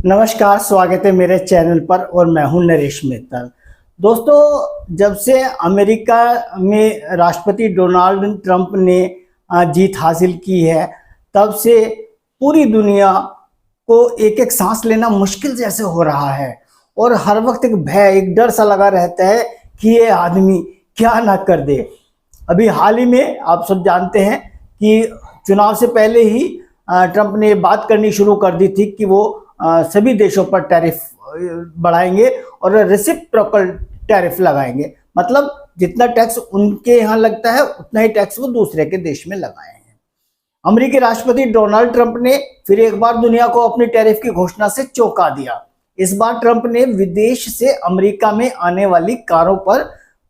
नमस्कार, स्वागत है मेरे चैनल पर और मैं हूं नरेश मित्तल। दोस्तों, जब से अमेरिका में राष्ट्रपति डोनाल्ड ट्रंप ने जीत हासिल की है, तब से पूरी दुनिया को एक एक सांस लेना मुश्किल जैसे हो रहा है और हर वक्त एक भय, एक डर सा लगा रहता है कि ये आदमी क्या ना कर दे। अभी हाल ही में आप सब जानते हैं कि चुनाव से पहले ही ट्रंप ने बात करनी शुरू कर दी थी कि वो सभी देशों पर टैरिफ बढ़ाएंगे और रेसिप्रोकल टैरिफ लगाएंगे। मतलब जितना टैक्स उनके यहाँ लगता है उतना ही टैक्स वो दूसरे के देश में लगाए हैं। अमेरिकी राष्ट्रपति डोनाल्ड ट्रंप ने फिर एक बार दुनिया को अपनी टैरिफ की घोषणा से चौंका दिया। इस बार ट्रंप ने विदेश से अमेरिका में आने वाली कारों पर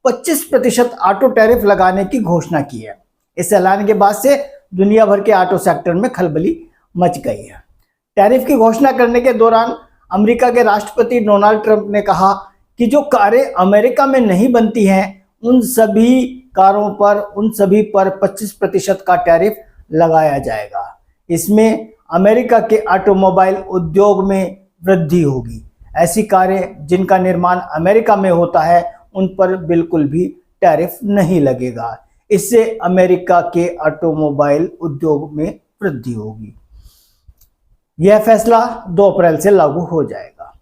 25% ऑटो टैरिफ लगाने की घोषणा की है। इस ऐलान के बाद से दुनिया भर के ऑटो सेक्टर में खलबली मच गई है। टैरिफ की घोषणा करने के दौरान अमेरिका के राष्ट्रपति डोनाल्ड ट्रंप ने कहा कि जो कारें अमेरिका में नहीं बनती हैं उन सभी पर 25% का टैरिफ लगाया जाएगा। इसमें अमेरिका के ऑटोमोबाइल उद्योग में वृद्धि होगी। ऐसी कारें जिनका निर्माण अमेरिका में होता है उन पर बिल्कुल भी टैरिफ नहीं लगेगा। इससे अमेरिका के ऑटोमोबाइल उद्योग में वृद्धि होगी। यह फैसला 2 अप्रैल से लागू हो जाएगा।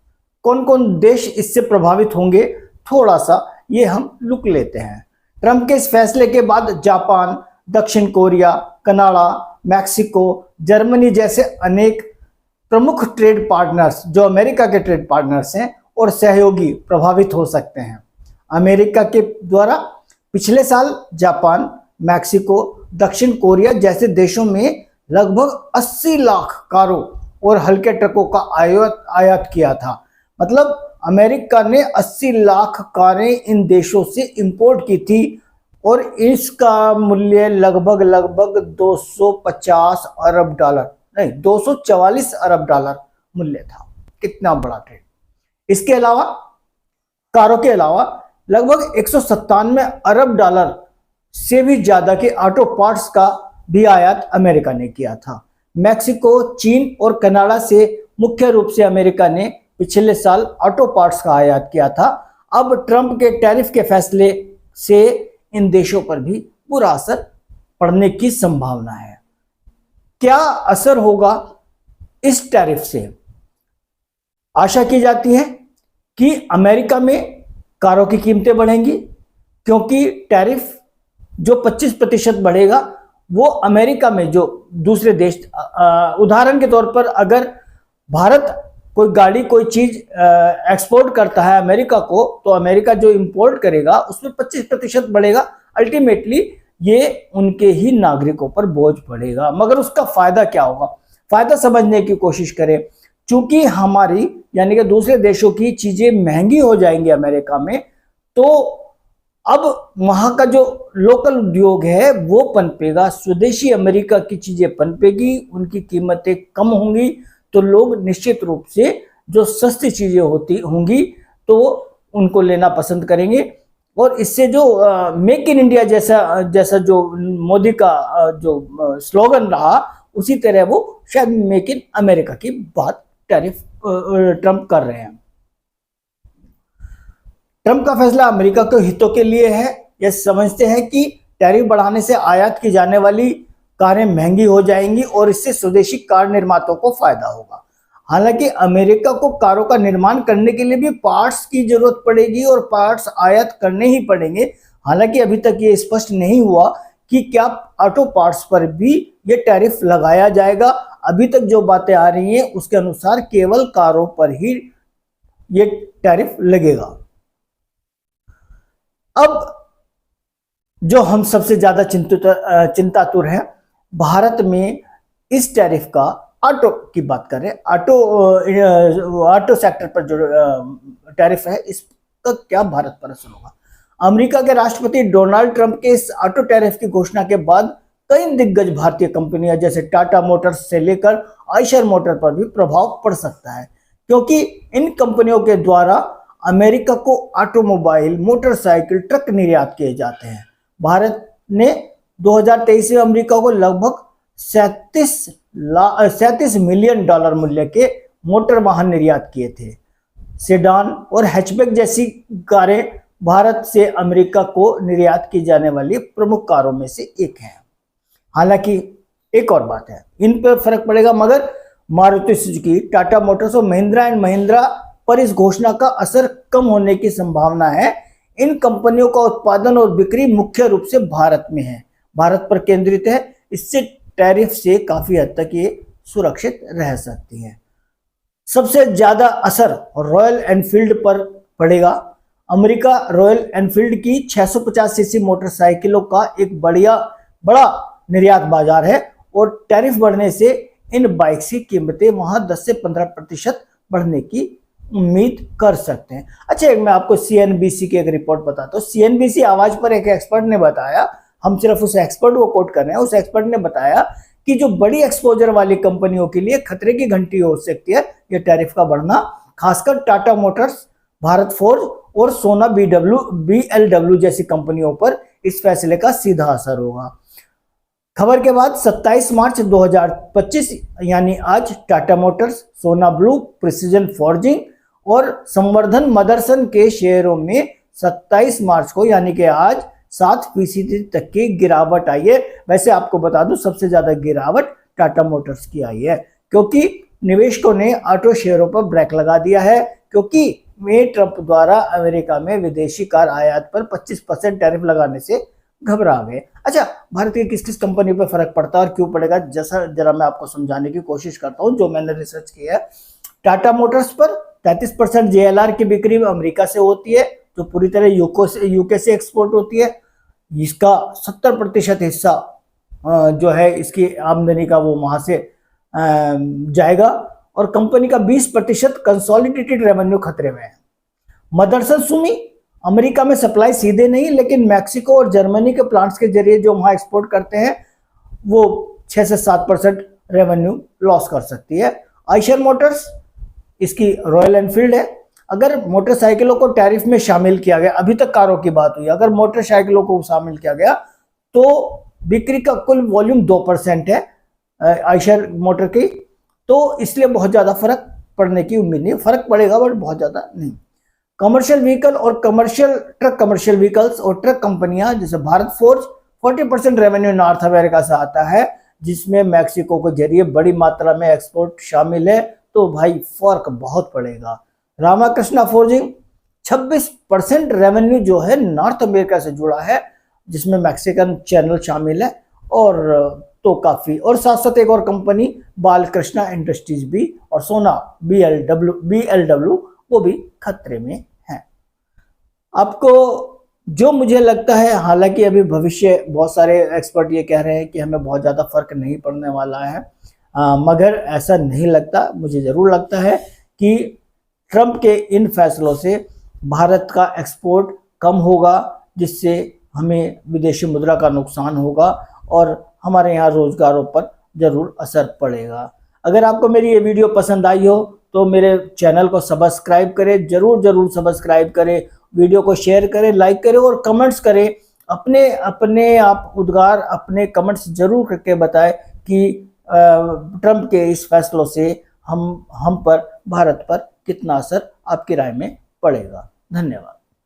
कौन कौन देश इससे प्रभावित होंगे, थोड़ा सा ये हम लुक लेते हैं। ट्रंप के इस फैसले के बाद जापान, दक्षिण कोरिया, कनाडा, मैक्सिको, जर्मनी जैसे अनेक प्रमुख ट्रेड पार्टनर्स जो अमेरिका के ट्रेड पार्टनर्स हैं और सहयोगी प्रभावित हो सकते हैं। अमेरिका के द्वारा पिछले साल जापान, मैक्सिको, दक्षिण कोरिया जैसे देशों में लगभग 80 लाख कारों और हल्के ट्रकों का आयात किया था। मतलब अमेरिका ने 80 लाख कारें इन देशों से इंपोर्ट की थी और इसका मूल्य लगभग 250 अरब डॉलर नहीं 244 अरब डॉलर मूल्य था। कितना बड़ा ट्रेड। इसके अलावा कारों के अलावा लगभग 197 अरब डॉलर से भी ज्यादा के ऑटो पार्ट्स का भी आयात अमेरिका ने किया था। मैक्सिको, चीन और कनाडा से मुख्य रूप से अमेरिका ने पिछले साल ऑटो पार्ट्स का आयात किया था। अब ट्रंप के टैरिफ के फैसले से इन देशों पर भी बुरा असर पड़ने की संभावना है। क्या असर होगा इस टैरिफ से? आशा की जाती है कि अमेरिका में कारों की कीमतें बढ़ेंगी, क्योंकि टैरिफ जो 25% बढ़ेगा वो अमेरिका में जो दूसरे देश, उदाहरण के तौर पर अगर भारत कोई गाड़ी, कोई चीज एक्सपोर्ट करता है अमेरिका को, तो अमेरिका जो इंपोर्ट करेगा उसमें 25% बढ़ेगा। अल्टीमेटली ये उनके ही नागरिकों पर बोझ पड़ेगा। मगर उसका फायदा क्या होगा, फायदा समझने की कोशिश करें। चूंकि हमारी यानी कि दूसरे देशों की चीजें महंगी हो जाएंगी अमेरिका में, तो अब वहां का जो लोकल उद्योग है वो पनपेगा, स्वदेशी अमेरिका की चीजें पनपेगी, उनकी कीमतें कम होंगी, तो लोग निश्चित रूप से जो सस्ती चीजें होती होंगी तो उनको लेना पसंद करेंगे। और इससे जो मेक इन इंडिया जैसा जो मोदी का जो स्लोगन रहा, उसी तरह वो शायद मेक इन अमेरिका की बात टैरिफ ट्रंप कर रहे हैं। ट्रंप का फैसला अमेरिका के हितों के लिए है। यह समझते हैं कि टैरिफ बढ़ाने से आयात की जाने वाली कारें महंगी हो जाएंगी और इससे स्वदेशी कार निर्माताओं को फायदा होगा। हालांकि अमेरिका को कारों का निर्माण करने के लिए भी पार्ट्स की जरूरत पड़ेगी और पार्ट्स आयात करने ही पड़ेंगे। हालांकि अभी तक ये स्पष्ट नहीं हुआ कि क्या ऑटो पार्ट्स पर भी ये टैरिफ लगाया जाएगा। अभी तक जो बातें आ रही हैं उसके अनुसार केवल कारों पर ही ये टैरिफ लगेगा। अब जो हम सबसे ज्यादा चिंतातुर हैं, भारत में इस टैरिफ का, ऑटो की बात करें, ऑटो सेक्टर पर जो टैरिफ है इसका क्या भारत पर असर होगा। अमेरिका के राष्ट्रपति डोनाल्ड ट्रंप के इस ऑटो टैरिफ की घोषणा के बाद कई दिग्गज भारतीय कंपनियां जैसे टाटा मोटर्स से लेकर आयशर मोटर पर भी प्रभाव पड़ सकता है, क्योंकि इन कंपनियों के द्वारा अमेरिका को ऑटोमोबाइल, मोटरसाइकिल, ट्रक निर्यात किए जाते हैं। भारत ने 2023 में अमेरिका को लगभग 37 मिलियन डॉलर मूल्य के मोटर वाहन निर्यात किए थे। सेडान और हैचबैक जैसी कारें भारत से अमेरिका को निर्यात की जाने वाली प्रमुख कारों में से एक है। हालांकि एक और बात है, इन पर फर्क पड़ेगा, मगर मारुति सुजुकी, टाटा मोटर्स और महिंद्रा एंड महिंद्रा पर इस घोषणा का असर कम होने की संभावना है। इन कंपनियों का उत्पादन और बिक्री मुख्य रूप से भारत में है, भारत पर केंद्रित है। इससे टैरिफ से काफी हद तक ये सुरक्षित रह सकती है। सबसे ज्यादा असर रॉयल एनफील्ड पर पड़ेगा। अमेरिका रॉयल एनफील्ड की 650 सीसी मोटरसाइकिलों का एक बड़ा निर्यात बाजार है और टैरिफ बढ़ने से इन बाइक्स की कीमतें वहां 10 से 15% बढ़ने की उम्मीद कर सकते हैं। अच्छा, एक मैं आपको सीएनबीसी की एक रिपोर्ट बताता हूँ। सीएनबीसी आवाज पर एक एक्सपर्ट ने बताया, हम सिर्फ उस एक्सपर्ट को कोट कर रहे हैं, उस एक्सपर्ट ने बताया कि जो बड़ी एक्सपोजर वाली कंपनियों के लिए खतरे की घंटी हो सकती है ये टैरिफ का बढ़ना। खासकर टाटा मोटर्स, भारत फोर्ज और सोना बीएलडब्ल्यू जैसी कंपनियों पर इस फैसले का सीधा असर होगा। खबर के बाद 27 मार्च 2025 यानी आज टाटा मोटर्स, सोना ब्लू, प्रिसीजन फॉर्जिंग और संवर्धन मदरसन के शेयरों में 27 मार्च को यानी कि आज 7% तक की गिरावट आई है। वैसे आपको बता दूं सबसे ज्यादा गिरावट टाटा मोटर्स की आई है, क्योंकि निवेशकों ने ऑटो शेयरों पर ब्रेक लगा दिया है, क्योंकि ट्रंप द्वारा अमेरिका में विदेशी कार आयात पर 25% टैरिफ लगाने से घबरा गए। अच्छा, भारत की किस किस कंपनी पर फर्क पड़ता है और क्यों पड़ेगा, जरा मैं आपको समझाने की कोशिश करता हूं जो मैंने रिसर्च किया है। टाटा मोटर्स पर 33% JLR की बिक्री अमेरिका से होती है, जो पूरी तरह यूके से एक्सपोर्ट होती है। इसका 70% हिस्सा जो है इसकी आमदनी का वो वहां से जाएगा और कंपनी का 20% कंसोलिडेटेड रेवेन्यू खतरे में है। मदरसन सुमी अमेरिका में सप्लाई सीधे नहीं लेकिन मैक्सिको और जर्मनी के प्लांट्स के जरिए जो वहां एक्सपोर्ट करते हैं वो 6 से 7% रेवेन्यू लॉस कर सकती है। आइशर मोटर्स, इसकी रॉयल एनफील्ड है। अगर मोटरसाइकिलों को टैरिफ में शामिल किया गया, अभी तक कारों की बात हुई, अगर मोटरसाइकिलों को शामिल किया गया तो बिक्री का कुल वॉल्यूम 2% है आइशर मोटर की, तो इसलिए बहुत ज्यादा फर्क पड़ने की उम्मीद नहीं। फर्क पड़ेगा बट बहुत ज्यादा नहीं। कमर्शियल व्हीकल और कमर्शियल व्हीकल्स और ट्रक कंपनियां जैसे Bharat forge 40% revenue north America से आता है, जिसमें मैक्सिको के जरिए बड़ी मात्रा में एक्सपोर्ट शामिल है, तो भाई फर्क बहुत पड़ेगा। रामाकृष्णा फोर्जिंग 26% रेवेन्यू जो है नॉर्थ अमेरिका से जुड़ा है, जिसमें मैक्सिकन चैनल शामिल है और तो काफी, और साथ साथ एक और कंपनी बालकृष्णा इंडस्ट्रीज भी और सोना बीएलडब्ल्यू वो भी खतरे में है। आपको जो मुझे लगता है, हालांकि अभी भविष्य बहुत सारे एक्सपर्ट ये कह रहे हैं कि हमें बहुत ज़्यादा फर्क नहीं पड़ने वाला है, मगर ऐसा नहीं लगता। मुझे ज़रूर लगता है कि ट्रंप के इन फैसलों से भारत का एक्सपोर्ट कम होगा, जिससे हमें विदेशी मुद्रा का नुकसान होगा और हमारे यहाँ रोजगारों पर जरूर असर पड़ेगा। अगर आपको मेरी ये वीडियो पसंद आई हो तो मेरे चैनल को सब्सक्राइब करें, जरूर सब्सक्राइब करें, वीडियो को शेयर करें, लाइक करें और कमेंट्स करें। अपने आप उद्गार, अपने कमेंट्स जरूर करके बताएं कि ट्रंप के इस फैसलों से हम पर, भारत पर कितना असर आपकी राय में पड़ेगा। धन्यवाद।